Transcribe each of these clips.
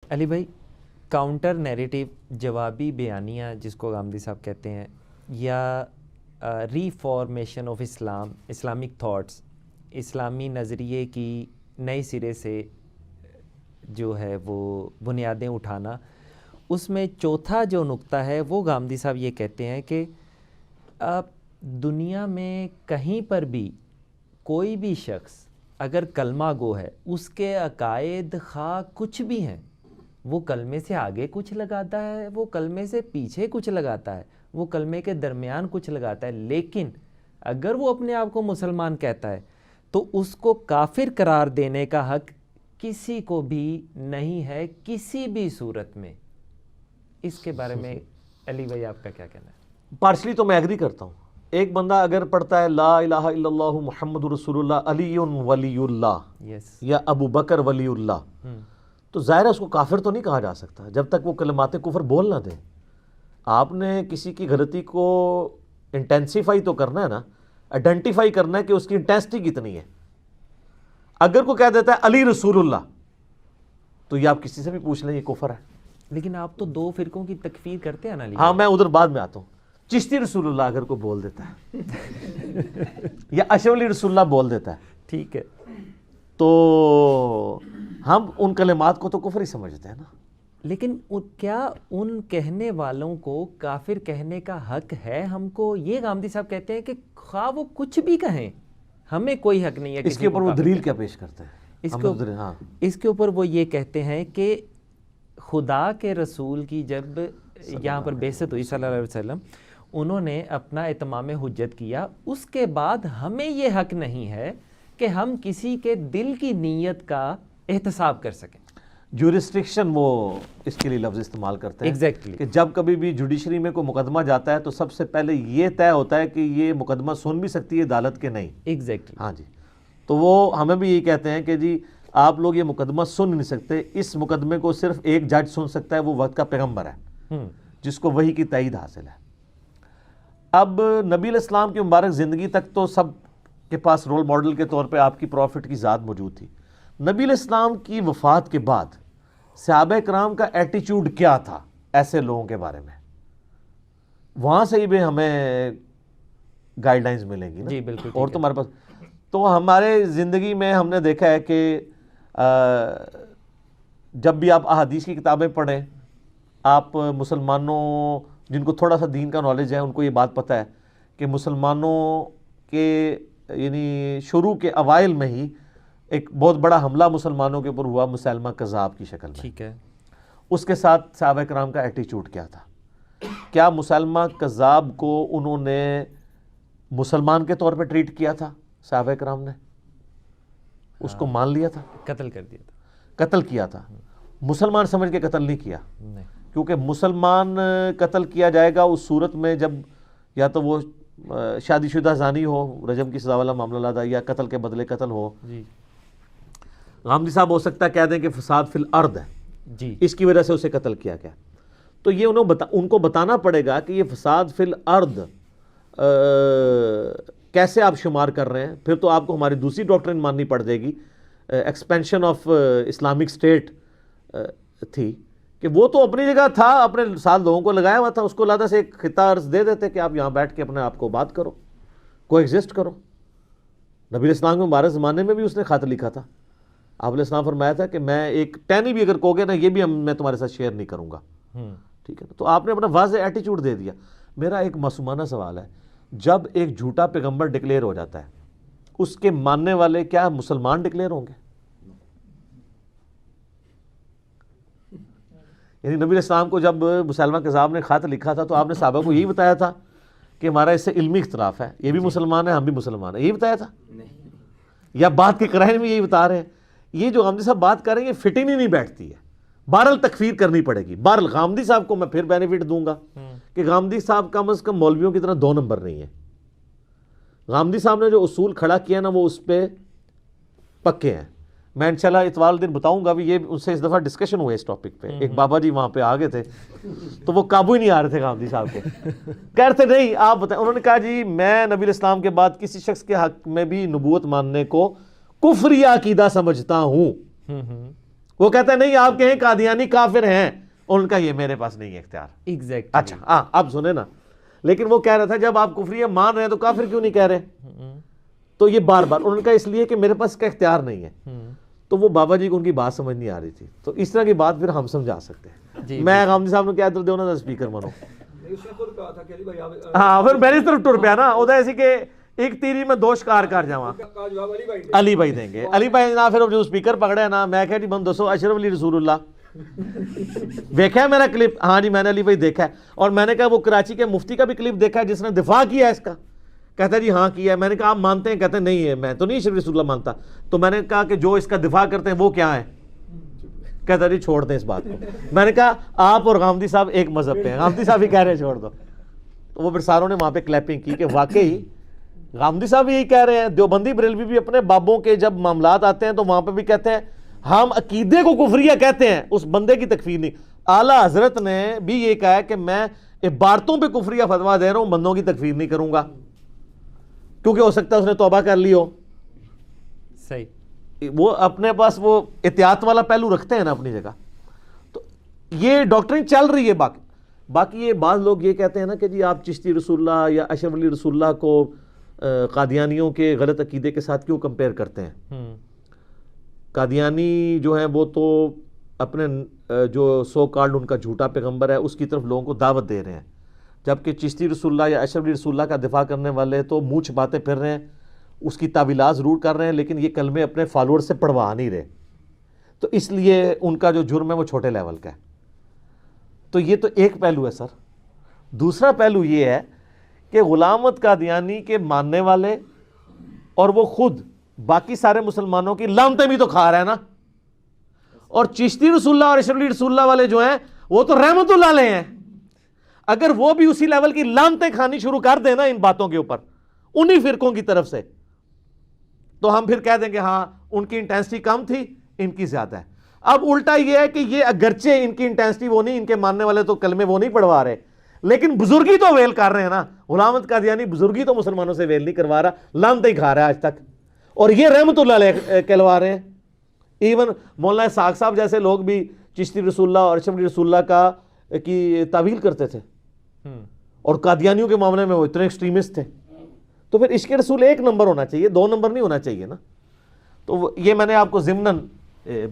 علی بھائی، counter narrative, جوابی بیانیہ جس کو غامدی صاحب کہتے ہیں، یا reformation of Islam, Islamic thoughts, اسلامی نظریے کی نئے سرے سے جو ہے وہ بنیادیں اٹھانا، اس میں چوتھا جو نقطہ ہے وہ غامدی صاحب یہ کہتے ہیں کہ دنیا میں کہیں پر بھی کوئی بھی شخص اگر کلمہ گو ہے، اس کے عقائد خواہ کچھ بھی ہیں، وہ کلمے سے آگے کچھ لگاتا ہے، وہ کلمے سے پیچھے کچھ لگاتا ہے، وہ کلمے کے درمیان کچھ لگاتا ہے، لیکن اگر وہ اپنے آپ کو مسلمان کہتا ہے تو اس کو کافر قرار دینے کا حق کسی کو بھی نہیں ہے، کسی بھی صورت میں۔ اس کے بارے میں علی بھائی آپ کا کیا کہنا ہے؟ پارشلی تو میں ایگری کرتا ہوں۔ ایک بندہ اگر پڑھتا ہے لا الہ الا اللہ محمد رسول اللہ علی ولی اللہ یا ابو بکر ولی اللہ، تو ظاہر ہے اس کو کافر تو نہیں کہا جا سکتا جب تک وہ کلمات کفر بول نہ دے۔ آپ نے کسی کی غلطی کو انٹینسیفائی تو کرنا ہے نا، آئیڈینٹیفائی کرنا ہے کہ اس کی انٹینسٹی کتنی ہے۔ اگر کوئی کہہ دیتا ہے علی رسول اللہ، تو یہ آپ کسی سے بھی پوچھ لیں یہ کفر ہے۔ لیکن آپ تو دو فرقوں کی تکفیر کرتے ہیں نا علی ہاں، میں ادھر بعد میں آتا ہوں۔ چشتی رسول اللہ اگر کوئی بول دیتا ہے یا اشولی رسول اللہ بول دیتا ہے، ٹھیک ہے، تو ہم ان کلمات کو تو کفر ہی سمجھتے ہیں نا۔ لیکن کیا ان کہنے والوں کو کافر کہنے کا حق ہے ہم کو؟ یہ غامدی صاحب کہتے ہیں کہ خواہ وہ کچھ بھی کہیں، ہمیں کوئی حق نہیں ہے۔ اس کے اوپر وہ دلیل کیا پیش کرتے ہیں؟ اس کے اوپر وہ یہ کہتے ہیں کہ خدا کے رسول کی جب یہاں پر بعثت ہوئی صلی اللہ علیہ وسلم، انہوں نے اپنا اتمام حجت کیا، اس کے بعد ہمیں یہ حق نہیں ہے کہ ہم کسی کے دل کی نیت کا احتساب کر سکیں۔ جورسٹکشن وہ اس کے لیے لفظ استعمال کرتے ہیں ایگزیکٹلی کہ جب کبھی بھی جوڈیشری میں کوئی مقدمہ جاتا ہے تو سب سے پہلے یہ طے ہوتا ہے کہ یہ مقدمہ سن بھی سکتی ہے عدالت کے نہیں۔ ایگزیکٹلی ہاں جی، تو وہ ہمیں بھی یہی کہتے ہیں کہ جی آپ لوگ یہ مقدمہ سن نہیں سکتے، اس مقدمے کو صرف ایک جج سن سکتا ہے، وہ وقت کا پیغمبر ہے جس کو وحی کی تائید حاصل ہے۔ اب نبی علیہ السلام کی مبارک زندگی تک تو سب کے پاس رول ماڈل کے طور پہ آپ کی پروفٹ کی ذات موجود تھی۔ نبی علیہ السلام کی وفات کے بعد صحابہ کرام کا ایٹیچیوڈ کیا تھا ایسے لوگوں کے بارے میں، وہاں سے ہی بھی ہمیں گائیڈ لائنز ملیں گی نا۔ جی بالکل، اور تمہارے پاس تو ہمارے زندگی میں ہم نے دیکھا ہے کہ جب بھی آپ احادیث کی کتابیں پڑھیں، آپ مسلمانوں جن کو تھوڑا سا دین کا نالج ہے ان کو یہ بات پتہ ہے کہ مسلمانوں کے یعنی شروع کے اوائل میں ہی ایک بہت بڑا حملہ مسلمانوں کے اوپر ہوا مسیلمہ کذاب کی شکل میں۔ ٹھیک ہے، اس کے ساتھ صحابہ کرام کا ایٹیچیوڈ کیا تھا؟ کیا مسیلمہ کذاب کو انہوں نے مسلمان کے طور پہ ٹریٹ کیا تھا؟ صحابہ کرام نے اس کو مان لیا تھا، قتل کر دیا تھا، قتل کیا تھا، مسلمان سمجھ کے قتل نہیں کیا، نہیں، کیونکہ مسلمان قتل کیا جائے گا اس صورت میں جب یا تو وہ شادی شدہ زانی ہو، رجم کی سزا والا معاملہ لادا، یا قتل کے بدلے قتل ہو۔ جی غامدی صاحب ہو سکتا ہے کہہ دیں کہ فساد فی الارض ہے، جی، اس کی وجہ سے اسے قتل کیا گیا، تو یہ ان کو بتانا پڑے گا کہ یہ فساد فی الارض کیسے آپ شمار کر رہے ہیں۔ پھر تو آپ کو ہماری دوسری ڈاکٹرن ماننی پڑ جائے گی، ایکسپینشن آف اسلامک اسٹیٹ تھی، کہ وہ تو اپنی جگہ تھا، اپنے ساتھ لوگوں کو لگایا ہوا تھا، اس کو لادہ سے ایک خطہ عرض دے دیتے کہ آپ یہاں بیٹھ کے اپنے آپ کو بات کرو، کو ایگزسٹ کرو۔ نبی علیہ السلام کے مبارک زمانے میں بھی اس نے خط لکھا تھا، آپ علیہ السلام فرمایا تھا کہ میں ایک ٹینی بھی اگر کہو گے نا یہ بھی میں تمہارے ساتھ شیئر نہیں کروں گا، ٹھیک ہے نا۔ تو آپ نے اپنا واضح ایٹیچیوڈ دے دیا۔ میرا ایک معصومانہ سوال ہے، جب ایک جھوٹا پیغمبر ڈکلیئر ہو جاتا ہے، اس کے ماننے والے کیا مسلمان ڈکلیئر ہوں گے؟ یعنی نبی علیہ السلام کو جب مسیلمہ کذاب نے خط لکھا تھا تو آپ نے صحابہ کو یہی بتایا تھا کہ ہمارا اس سے علمی اختلاف ہے، یہ بھی مسلمان ہے، ہم بھی مسلمان ہیں، یہی بتایا تھا؟ یا بات کے قرائن میں یہی بتا رہے ہیں؟ یہ جو غامدی صاحب بات کر رہے ہیں یہ فٹنگ ہی نہیں بیٹھتی ہے، بہرحال تکفیر کرنی پڑے گی۔ بہرحال غامدی صاحب کو میں پھر بینیفٹ دوں گا کہ غامدی صاحب کم از کم مولویوں کی طرح 2 نمبر نہیں ہے۔ غامدی صاحب نے جو اصول کھڑا کیا نا وہ اس پہ پکے ہیں۔ میں انشاءاللہ اتوار دن بتاؤں گا بھی، یہ ان سے اس دفعہ ڈسکشن ہوئے اس ٹاپک پہ، ایک بابا جی وہاں پہ آگے تھے تو وہ قابو ہی نہیں آ رہے تھے غامدی صاحب کے، کہہ رہے تھے نہیں آپ بتائیں۔ انہوں نے کہا جی میں نبی علیہ السلام کے بعد کسی شخص کے حق میں بھی نبوت ماننے کو کفریہ عقیدہ سمجھتا ہوں۔ وہ کہتا ہے نہیں آپ کہیں قادیانی کافر ہیں، ان کا یہ میرے پاس نہیں ہے اختیار. ایگزیکٹ. اچھا ہاں اب سنیں نا، لیکن وہ کہہ رہا تھا جب آپ کفریہ مان رہے ہیں تو کافر کیوں نہیں کہہ رہے؟ تو یہ بار بار ان کا اس لیے کہ میرے پاس اس کا اختیار نہیں ہے. تو وہ بابا جی کو ان کی بات سمجھ نہیں آ رہی تھی، تو اس طرح کی بات پھر ہم سمجھا سکتے ہیں. میں غامدی صاحب نے کیا ادھر دیو نا اسپیکر منو، ہاں پھر میری طرف ٹر پیا نا ادھر ایسی کہ ایک تیری میں دو شکار کر جاواں. علی بھائی دیں گے. علی بھائی نا پھر جو اسپیکر پکڑا ہے نا، میں کہا جی بند دسو اشرف علی رسول اللہ دیکھا ہے میرا کلپ؟ ہاں جی میں نے علی بھائی دیکھا ہے. اور میں نے کہا وہ کراچی کے مفتی کا بھی کلپ دیکھا ہے جس نے دفاع کیا ہے اس کا؟ کہتا ہے جی ہاں کیا ہے. میں نے کہا آپ مانتے ہیں؟ کہتے ہیں نہیں ہے میں تو نہیں اشرف رسول اللہ مانتا. تو میں نے کہا کہ جو اس کا دفاع کرتے ہیں وہ کیا ہے؟ کہتا ہے جی چھوڑ دیں اس بات کو. میں نے کہا آپ اور غامدی صاحب ایک مذہب پہ ہیں، غامدی صاحب ہی کہہ رہے ہیں چھوڑ دو. تو وہ پھر ساروں نے وہاں پہ کلیپنگ کی کہ واقعی غامدی صاحب بھی یہی کہہ رہے ہیں. دیوبندی بریلوی بھی اپنے بابوں کے جب معاملات آتے ہیں تو وہاں پہ بھی کہتے ہیں ہم عقیدے کو کفریہ کہتے ہیں، اس بندے کی تکفیر نہیں. اعلیٰ حضرت نے بھی یہ کہا ہے کہ میں عبارتوں پہ کفریہ فتویٰ دے رہا ہوں، بندوں کی تکفیر نہیں کروں گا، کیونکہ ہو سکتا ہے اس نے توبہ کر لی ہو. صحیح. وہ اپنے پاس وہ احتیاط والا پہلو رکھتے ہیں نا اپنی جگہ. تو یہ ڈاکٹرین چل رہی ہے. باقی یہ بعض لوگ یہ کہتے ہیں نا کہ جی آپ چشتی رسول اللہ یا اشرف علی رسول اللہ کو قادیانیوں کے غلط عقیدے کے ساتھ کیوں کمپیئر کرتے ہیں؟ قادیانی جو ہیں وہ تو اپنے جو سو کالڈ ان کا جھوٹا پیغمبر ہے اس کی طرف لوگوں کو دعوت دے رہے ہیں، جبکہ چشتی رسول اللہ یا اشرف علی رسول اللہ کا دفاع کرنے والے تو منہ چھپاتے پھر رہے ہیں، اس کی تعویلات ضرور کر رہے ہیں لیکن یہ کلمے اپنے فالوور سے پڑھوا نہیں رہے. تو اس لیے ان کا جو جرم ہے وہ چھوٹے لیول کا ہے. تو یہ تو ایک پہلو ہے سر. دوسرا پہلو یہ ہے کہ غلام احمد قادیانی کے ماننے والے اور وہ خود باقی سارے مسلمانوں کی لعنتیں بھی تو کھا رہے ہیں نا. اور چشتی رسول اللہ اور اشرف علی رسول اللہ والے جو ہیں وہ تو رحمت اللہ علیہ ہیں. اگر وہ بھی اسی لیول کی لعنتیں کھانی شروع کر دیں نا ان باتوں کے اوپر انہی فرقوں کی طرف سے، تو ہم پھر کہہ دیں گے ہاں ان کی انٹینسٹی کم تھی ان کی زیادہ ہے. اب الٹا یہ ہے کہ یہ اگرچہ ان کی انٹینسٹی وہ نہیں، ان کے ماننے والے تو کلمے وہ نہیں پڑھوا رہے، لیکن بزرگی تو ویل کر رہے ہیں نا. غلام احمد قادیانی بزرگی تو مسلمانوں سے ویل نہیں کروا رہا، لعنتیں ہی کھا رہا ہے آج تک، اور یہ رحمت اللہ علیہ کہلوا رہے ہیں. ایون مولانا اسحاق صاحب جیسے لوگ بھی چشتی رسول اللہ اور اشرف علی رسول اللہ کی تعویل کرتے تھے، اور قادیانیوں کے معاملے میں وہ اتنے ایکسٹریمسٹ تھے. تو پھر عشق رسول ایک نمبر ہونا چاہیے، دو نمبر نہیں ہونا چاہیے نا. تو یہ میں نے آپ کو ضمناً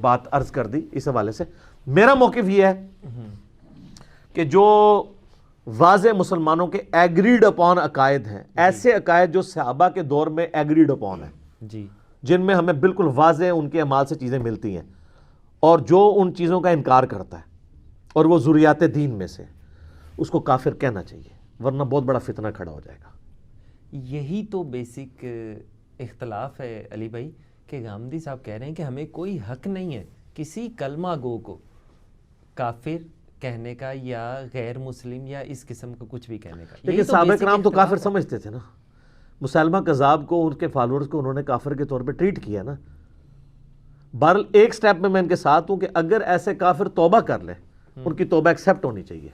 بات عرض کر دی. اس حوالے سے میرا موقف یہ ہے کہ جو واضح مسلمانوں کے ایگریڈ اپون عقائد ہیں، ایسے عقائد جو صحابہ کے دور میں ایگریڈ اپون ہیں جی، جن میں ہمیں بالکل واضح ان کے اعمال سے چیزیں ملتی ہیں، اور جو ان چیزوں کا انکار کرتا ہے اور وہ ذریات دین میں سے، اس کو کافر کہنا چاہیے، ورنہ بہت بڑا فتنہ کھڑا ہو جائے گا. یہی تو بیسک اختلاف ہے علی بھائی کہ غامدی صاحب کہہ رہے ہیں کہ ہمیں کوئی حق نہیں ہے کسی کلمہ گو کو کافر کہنے کا یا غیر مسلم یا اس قسم کا کچھ بھی کہنے کا. لیکن صحابہ کرام تو کافر سمجھتے تھے نا. مسلمہ کذاب کو ان کے فالوورز کو انہوں نے کافر کے طور پہ ٹریٹ کیا نا. بہرحال ایک سٹیپ میں ان کے ساتھ ہوں کہ اگر ایسے کافر توبہ کر لیں ان کی توبہ ایکسیپٹ ہونی چاہیے.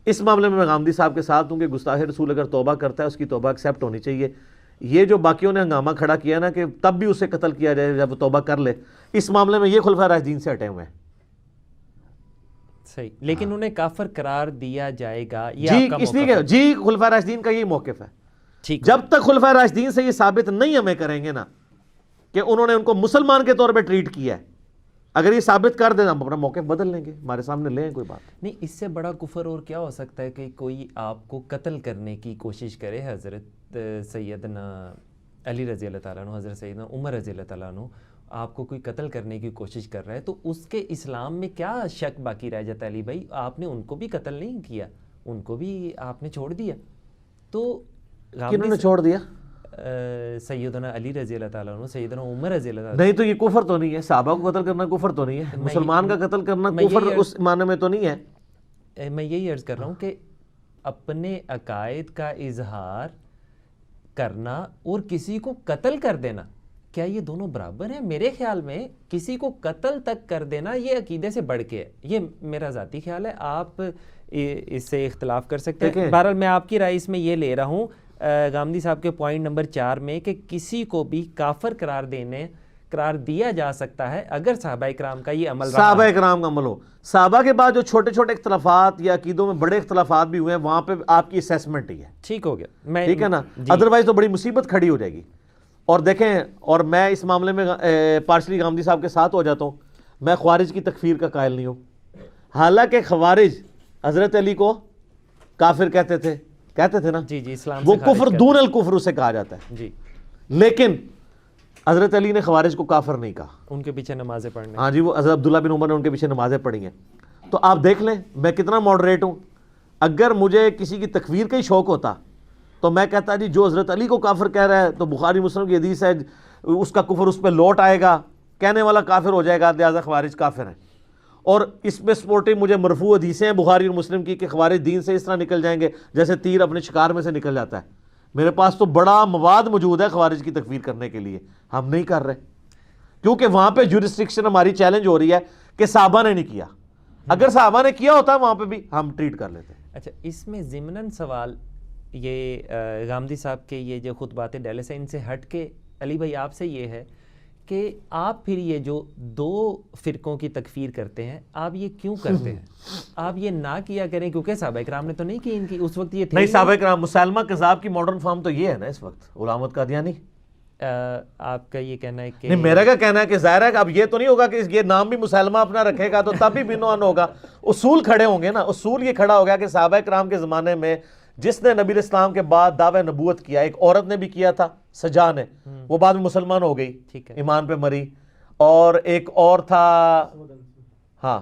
اس معاملے میں غامدی صاحب کے ساتھ ہوں کہ گستاخ رسول اگر توبہ کرتا ہے اس کی توبہ ایکسیپٹ ہونی چاہیے. یہ جو باقیوں نے ہنگامہ کھڑا کیا نا کہ تب بھی اسے قتل کیا جائے جب وہ توبہ کر لے، اس معاملے میں یہ خلفاء راشدین سے ہٹے ہوئے ہیں. صحیح، لیکن انہیں کافر قرار دیا جائے گا جی اس لیے کہ جی خلفاء راشدین کا یہ موقف ہے. جب تک خلفاء راشدین سے یہ ثابت نہیں ہمیں کریں گے نا کہ انہوں نے ان کو مسلمان کے طور پہ ٹریٹ کیا ہے، اگر یہ ثابت کر دیں ہم اپنا موقف بدل لیں گے، ہمارے سامنے لیں کوئی بات نہیں. اس سے بڑا کفر اور کیا ہو سکتا ہے کہ کوئی آپ کو قتل کرنے کی کوشش کرے. حضرت سیدنا علی رضی اللہ تعالیٰ عنہ، حضرت سیدنا عمر رضی اللہ تعالیٰ عنہ آپ کو کوئی قتل کرنے کی کوشش کر رہا ہے، تو اس کے اسلام میں کیا شک باقی رہ جاتا ہے علی بھائی؟ آپ نے ان کو بھی قتل نہیں کیا، ان کو بھی آپ نے چھوڑ دیا. تو کنہوں نے چھوڑ دیا؟ سیدنا علی رضی اللہ تعالیٰ عنہ، سیدنا عمر رضی اللہ تعالیٰ. نہیں تو یہ کفر تو نہیں ہے، صحابہ کو قتل کرنا کفر تو نہیں ہے، مسلمان کا قتل کرنا کفر اس معنی میں تو نہیں ہے. میں یہی عرض کر رہا ہوں کہ اپنے عقائد کا اظہار کرنا اور کسی کو قتل کر دینا، کیا یہ دونوں برابر ہیں؟ میرے خیال میں کسی کو قتل تک کر دینا یہ عقیدے سے بڑھ کے ہے. یہ میرا ذاتی خیال ہے، آپ اس سے اختلاف کر سکتے ہیں. بہرحال میں آپ کی رائے اس میں یہ لے رہا ہوں غامدی صاحب کے پوائنٹ نمبر 4 میں کہ کسی کو بھی کافر قرار دیا جا سکتا ہے اگر صحابہ کرام کا یہ عمل صحابہ کرام کا عمل ہو. صحابہ کے بعد جو چھوٹے چھوٹے اختلافات یا عقیدوں میں بڑے اختلافات بھی ہوئے ہیں وہاں پہ آپ کی اسیسمنٹ ہی ہے. ٹھیک ہو گیا, ٹھیک ہے نا, ادروائز تو بڑی مصیبت کھڑی ہو جائے گی. اور دیکھیں, اور میں اس معاملے میں پارشلی غامدی صاحب کے ساتھ ہو جاتا ہوں, میں خوارج کی تکفیر کا قائل نہیں ہوں. حالانکہ خوارج حضرت علی کو کافر کہتے تھے نا, جی اسلام وہ کفر دون الکفر اسے کہا جاتا ہے جی, لیکن حضرت علی نے خوارج کو کافر نہیں کہا. ان کے پیچھے نمازیں پڑھنے, ہاں جی, وہ حضرت عبداللہ بن عمر نے ان کے پیچھے نمازیں پڑھی ہیں. تو آپ دیکھ لیں میں کتنا ماڈریٹ ہوں. اگر مجھے کسی کی تکفیر کا ہی شوق ہوتا تو میں کہتا جی جو حضرت علی کو کافر کہہ رہا ہے تو بخاری مسلم کی حدیث ہے اس کا کفر اس پہ لوٹ آئے گا, کہنے والا کافر ہو جائے گا, لہذا خوارج کافر ہیں. اور اس پہ سپورٹنگ مجھے مرفوع حدیثیں ہیں بخاری اور مسلم کی کہ خوارج دین سے اس طرح نکل جائیں گے جیسے تیر اپنے شکار میں سے نکل جاتا ہے. میرے پاس تو بڑا مواد موجود ہے خوارج کی تکفیر کرنے کے لیے, ہم نہیں کر رہے کیونکہ وہاں پہ جورسڈکشن ہماری چیلنج ہو رہی ہے کہ صحابہ نے نہیں کیا. اگر صحابہ نے کیا ہوتا وہاں پہ بھی ہم ٹریٹ کر لیتے. اچھا, اس میں ضمناً سوال یہ غامدی صاحب کے یہ جو خطبات ڈیلس ہیں ان سے ہٹ کے علی بھائی آپ سے یہ ہے کہ آپ پھر یہ جو دو فرقوں کی تکفیر کرتے ہیں آپ یہ کیوں کرتے ہیں؟ آپ یہ نہ کیا کریں کیونکہ صحابہ کرام نے تو نہیں کی ان کی اس وقت, یہ تھے نہیں صحابہ کرام. مسلمہ کذاب کی ماڈرن فارم تو یہ ہے نا اس وقت, غلام احمد قادیانی. آپ کا یہ کہنا ہے کہ نہیں, میرا کیا کہنا ہے کہ ظاہر ہے کہ اب یہ تو نہیں ہوگا کہ یہ نام بھی مسلمہ اپنا رکھے گا تو تب بھی بنوان ہوگا. اصول کھڑے ہوں گے نا, اصول یہ کھڑا ہو گیا کہ صحابہ کرام کے زمانے میں جس نے نبی اسلام کے بعد دعوی نبوت کیا, ایک عورت نے بھی کیا تھا سجا نے, وہ بعد میں مسلمان ہو گئی, ایمان پہ مری. اور ایک اور تھا, ہاں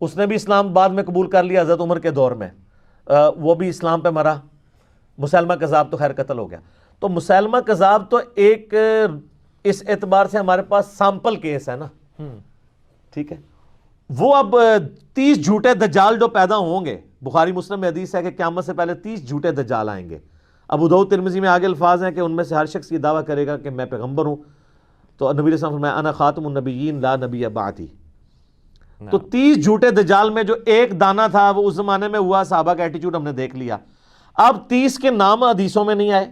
اس نے بھی اسلام بعد میں قبول کر لیا حضرت عمر کے دور میں, وہ بھی اسلام پہ مرا. مسلمہ کذاب تو خیر قتل ہو گیا. تو مسلمہ کذاب تو ایک اس اعتبار سے ہمارے پاس سیمپل کیس ہے نا, ٹھیک ہے. وہ اب 30 جھوٹے دجال جو پیدا ہوں گے, بخاری مسلم میں حدیث ہے کہ قیامت سے پہلے 30 جھوٹے دجال آئیں گے. ابو داؤد ترمذی میں آگے الفاظ ہیں کہ ان میں سے ہر شخص یہ دعویٰ کرے گا کہ میں پیغمبر ہوں. تو نبی علیہ السلام فرمایا انا خاتم النبیین لا نبی بعدی. تو 30 جھوٹے دجال میں جو ایک دانہ تھا وہ اس زمانے میں ہوا, صحابہ کا ایٹیچیوڈ ہم نے دیکھ لیا. اب 30 کے نام حدیثوں میں نہیں آئے,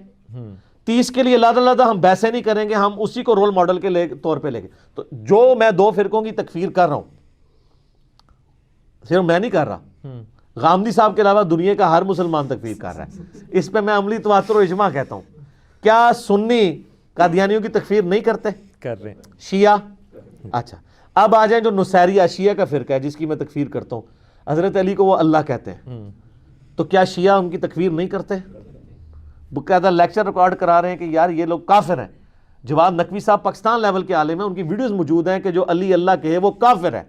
30 کے لیے اللہ ہم ویسے نہیں کریں گے, ہم اسی کو رول ماڈل کے طور پہ لے گے. تو جو میں دو فرقوں کی تکفیر کر رہا ہوں صرف میں نہیں کر رہا, غامدی صاحب کے علاوہ دنیا کا ہر مسلمان تکفیر کر رہا ہے. اس پہ میں عملی تواتر و اجماع کہتا ہوں. کیا سنی قادیانیوں کی تکفیر نہیں کرتے؟ کر رہے ہیں. شیعہ, اچھا اب آ جائیں جو نصیریہ شیعہ کا فرقہ ہے جس کی میں تکفیر کرتا ہوں, حضرت علی کو وہ اللہ کہتے ہیں, تو کیا شیعہ ان کی تکفیر نہیں کرتے؟ باقاعدہ لیکچر ریکارڈ کرا رہے ہیں کہ یار یہ لوگ کافر ہیں. جواد نقوی صاحب پاکستان لیول کے عالم ہیں, ان کی ویڈیوز موجود ہیں کہ جو علی اللہ کے ہے وہ کافر ہے.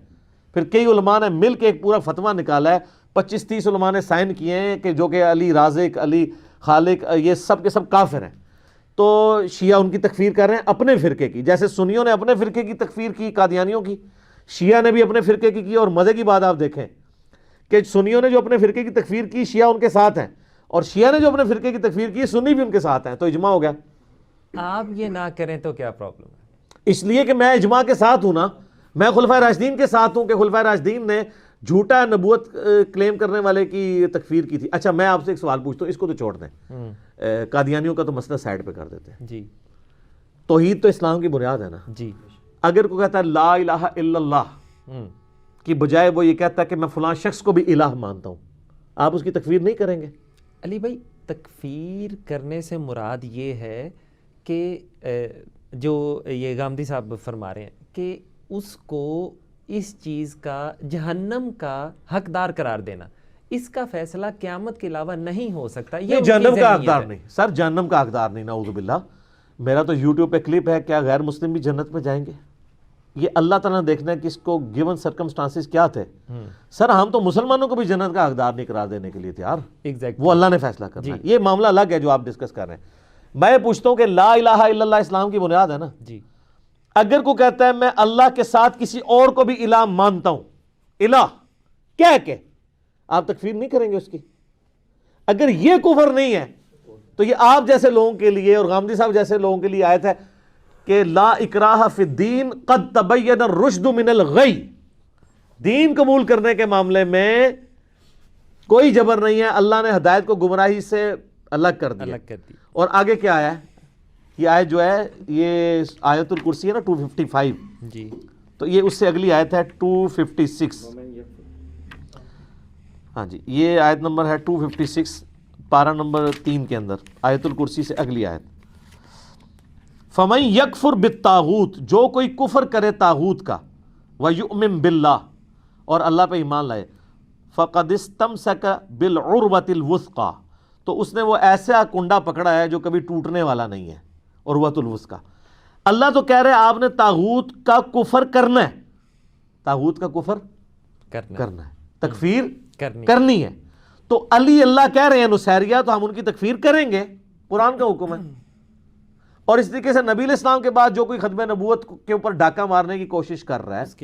پھر کئی علماء نے مل کے ایک پورا فتویٰ نکالا ہے, 25-30 علماء نے سائن کیے ہیں کہ جو کہ علی رازق, علی خالق, یہ سب کے سب کافر ہیں. تو شیعہ ان کی تکفیر کر رہے ہیں اپنے فرقے کی, جیسے سنیوں نے اپنے فرقے کی تکفیر کی قادیانیوں کی, شیعہ نے بھی اپنے فرقے کی. اور مزے کی بات آپ دیکھیں کہ سنیوں نے جو اپنے فرقے کی تکفیر کی شیعہ ان کے ساتھ ہیں, اور شیعہ نے جو اپنے فرقے کی تکفیر کی سنی بھی ان کے ساتھ ہیں. تو اجماع ہو گیا. آپ یہ نہ کریں تو کیا پرابلم ہے؟ اس لیے کہ میں اجماع کے ساتھ ہوں نا, میں خلفائے راشدین کے ساتھ ہوں کہ خلفائے راشدین نے جھوٹا نبوت کلیم کرنے والے کی تکفیر کی تھی. اچھا میں آپ سے ایک سوال پوچھتا ہوں, اس کو تو چھوڑ دیں, قادیانیوں کا تو مسئلہ سائڈ پہ کر دیتے ہیں. جی, توحید تو اسلام کی بنیاد ہے نا. جی, اگر کوئی کہتا ہے لا الہ الا اللہ کی بجائے وہ یہ کہتا ہے کہ میں فلاں شخص کو بھی الہ مانتا ہوں, آپ اس کی تکفیر نہیں کریں گے؟ علی بھائی تکفیر کرنے سے مراد یہ ہے کہ جو یہ غامدی صاحب فرما رہے ہیں کہ اس کو اس چیز کا جہنم کا حقدار قرار دینا, اس کا فیصلہ قیامت کے علاوہ نہیں ہو سکتا. یہ جہنم کا حقدار نہیں سر, جہنم کا حقدار نہیں, نعوذ باللہ. میرا تو یوٹیوب پہ کلپ ہے, کیا غیر مسلم بھی جنت میں جائیں گے؟ یہ اللہ تعالیٰ نے دیکھنا ہے کہ اس کو گیون سرکمسٹانسز کیا تھے. سر ہم تو مسلمانوں کو بھی جنت کا حقدار نہیں قرار دینے کے لیے تیار, وہ اللہ نے فیصلہ کرنا ہے. یہ معاملہ الگ ہے جو آپ ڈسکس کر رہے ہیں. میں پوچھتا ہوں کہ لا الہ الا اللہ اسلام کی بنیاد ہے نا. جی, اگر کوئی کہتا ہے میں اللہ کے ساتھ کسی اور کو بھی الہ مانتا ہوں, الہ کہہ کے, آپ تکفیر نہیں کریں گے اس کی؟ اگر یہ کفر نہیں ہے تو یہ آپ جیسے لوگوں کے لیے اور غامدی صاحب جیسے لوگوں کے لیے آیت ہے کہ لا اکراہ فی الدین قد تبین الرشد من الغی. دین قبول کرنے کے معاملے میں کوئی جبر نہیں ہے, اللہ نے ہدایت کو گمراہی سے الگ کر دیا. اور آگے کیا آیا ہے؟ یہ آیت جو ہے یہ آیت الکرسی ہے نا 255, جی تو یہ اس سے اگلی آیت ہے 256. ہاں جی یہ آیت نمبر ہے 256 پارہ نمبر 3 کے اندر, آیت الکرسی سے اگلی آیت. فَمَن يَكْفُرْ بِالطَّاغُوتِ, جو کوئی کفر کرے طاغوت کا, وَيُؤْمِن بِاللَّهِ, اور اللہ پہ ایمان لائے, فَقَدِ اسْتَمْسَكَ بِالْعُرْوَةِ الْوُثْقَىٰ, تو اس نے وہ ایسا کنڈا پکڑا ہے جو کبھی ٹوٹنے والا نہیں ہے, عروۃ الوثقیٰ. اللہ تو کہہ رہے ہیں آپ نے طاغوت کا کفر کرنا ہے, طاغوت کا کفر کرنا ہے, تکفیر کرنی ہے. تو علی اللہ کہہ رہے ہیں نصیریہ, تو ہم ان کی تکفیر کریں گے, قرآن کا حکم ہے. اور اس طریقے سے نبی علیہ السلام کے بعد جو کوئی ختم نبوت کے اوپر ڈاکہ مارنے کی کوشش کر رہا ہے اس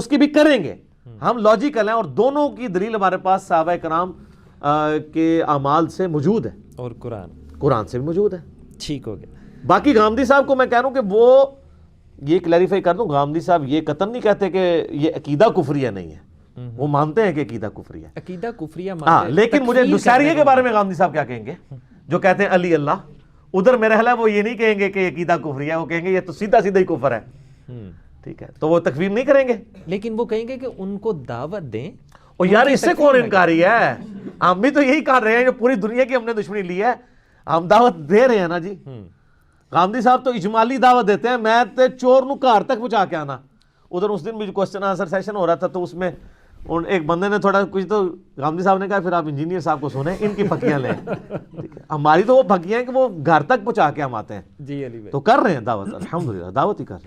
کی بھی کریں گے. ہم لاجیکل ہیں, اور دونوں کی دلیل ہمارے پاس صحابہ کرام کے اعمال سے موجود ہے, اور قرآن سے بھی موجود ہے. ٹھیک ہو گیا. باقی غامدی صاحب کو میں کہہ رہا ہوں کہ وہ یہ کلیریفائی کر دوں, غامدی صاحب یہ قطعاً نہیں کہتے کہ یہ عقیدہ کفریہ نہیں ہے, وہ مانتے ہیں کہ عقیدہ کفریہ ہے, عقیدہ کفریہ ہاں, لیکن مجھے نصیریہ کے بارے میں غامدی صاحب کیا کہیں گے جو کہتے ہیں علی اللہ, ادھر میرا خیال ہے وہ یہ نہیں کہیں گے کہ عقیدہ کفریہ ہے, وہ کہیں گے یہ تو سیدھا سیدھا ہی کفر ہے. ٹھیک ہے, تو وہ تکفیر نہیں کریں گے, لیکن وہ کہیں گے کہ ان کو دعوت دیں. اور یار اس سے کون انکاری ہے, ہم بھی تو یہی کر رہے ہیں, جو پوری دنیا کی ہم نے دشمنی لی ہے, ہم دعوت دے رہے ہیں نا جی. غامدی صاحب تو اجمالی دعوت دیتے ہیں, میں تے چور نو گھر تک پہنچا کے آنا. ادھر اس دن بھی کوسچن آنسر سیشن ہو رہا تھا, تو اس میں ایک بندے نے تھوڑا کچھ, تو غامدی صاحب نے کہا پھر آپ انجینئر صاحب کو سنیں, ان کی پھکیاں لیں. ہماری تو وہ پھکیاں ہیں کہ وہ گھر تک پہنچا کے ہم آتے ہیں. جی علی بھائی تو کر رہے ہیں دعوت, الحمدللہ دعوت ہی کر رہے ہیں.